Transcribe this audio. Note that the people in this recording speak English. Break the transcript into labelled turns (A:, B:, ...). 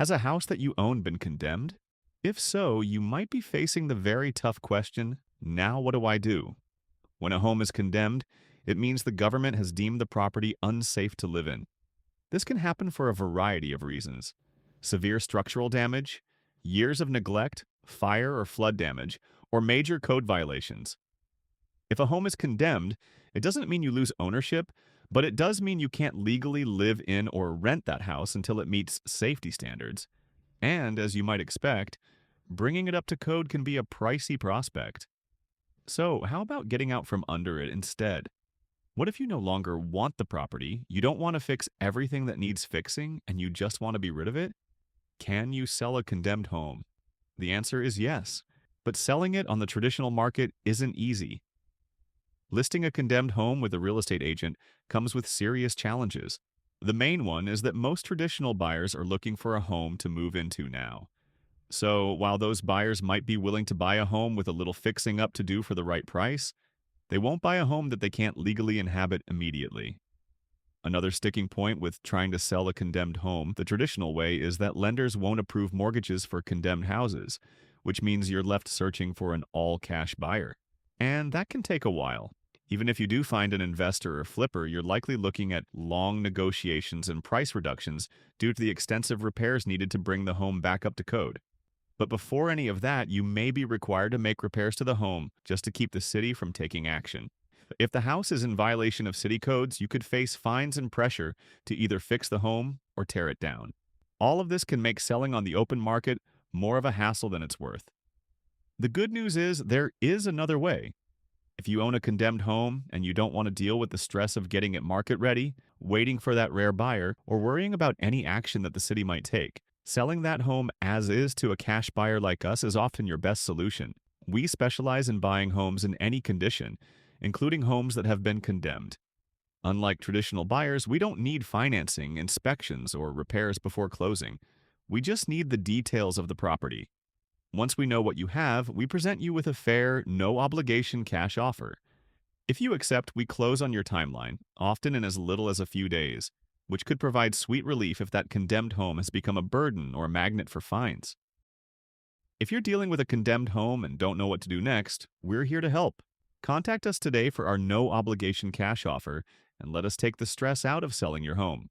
A: Has a house that you own been condemned? If so, you might be facing the very tough question, now what do I do? When a home is condemned, it means the government has deemed the property unsafe to live in. This can happen for a variety of reasons: severe structural damage, years of neglect, fire or flood damage, or major code violations. If a home is condemned, it doesn't mean you lose ownership, but it does mean you can't legally live in or rent that house until it meets safety standards. And, as you might expect, bringing it up to code can be a pricey prospect. So, how about getting out from under it instead? What if you no longer want the property, you don't want to fix everything that needs fixing, and you just want to be rid of it? Can you sell a condemned home? The answer is yes, but selling it on the traditional market isn't easy. Listing a condemned home with a real estate agent comes with serious challenges. The main one is that most traditional buyers are looking for a home to move into now. So, while those buyers might be willing to buy a home with a little fixing up to do for the right price, they won't buy a home that they can't legally inhabit immediately. Another sticking point with trying to sell a condemned home the traditional way is that lenders won't approve mortgages for condemned houses, which means you're left searching for an all-cash buyer. And that can take a while. Even if you do find an investor or flipper, you're likely looking at long negotiations and price reductions due to the extensive repairs needed to bring the home back up to code. But before any of that, you may be required to make repairs to the home just to keep the city from taking action. If the house is in violation of city codes, you could face fines and pressure to either fix the home or tear it down. All of this can make selling on the open market more of a hassle than it's worth. The good news is there is another way. If you own a condemned home and you don't want to deal with the stress of getting it market ready, waiting for that rare buyer, or worrying about any action that the city might take, selling that home as is to a cash buyer like us is often your best solution. We specialize in buying homes in any condition, including homes that have been condemned. Unlike traditional buyers, we don't need financing, inspections, or repairs before closing. We just need the details of the property. Once we know what you have, we present you with a fair, no-obligation cash offer. If you accept, we close on your timeline, often in as little as a few days, which could provide sweet relief if that condemned home has become a burden or a magnet for fines. If you're dealing with a condemned home and don't know what to do next, we're here to help. Contact us today for our no-obligation cash offer and let us take the stress out of selling your home.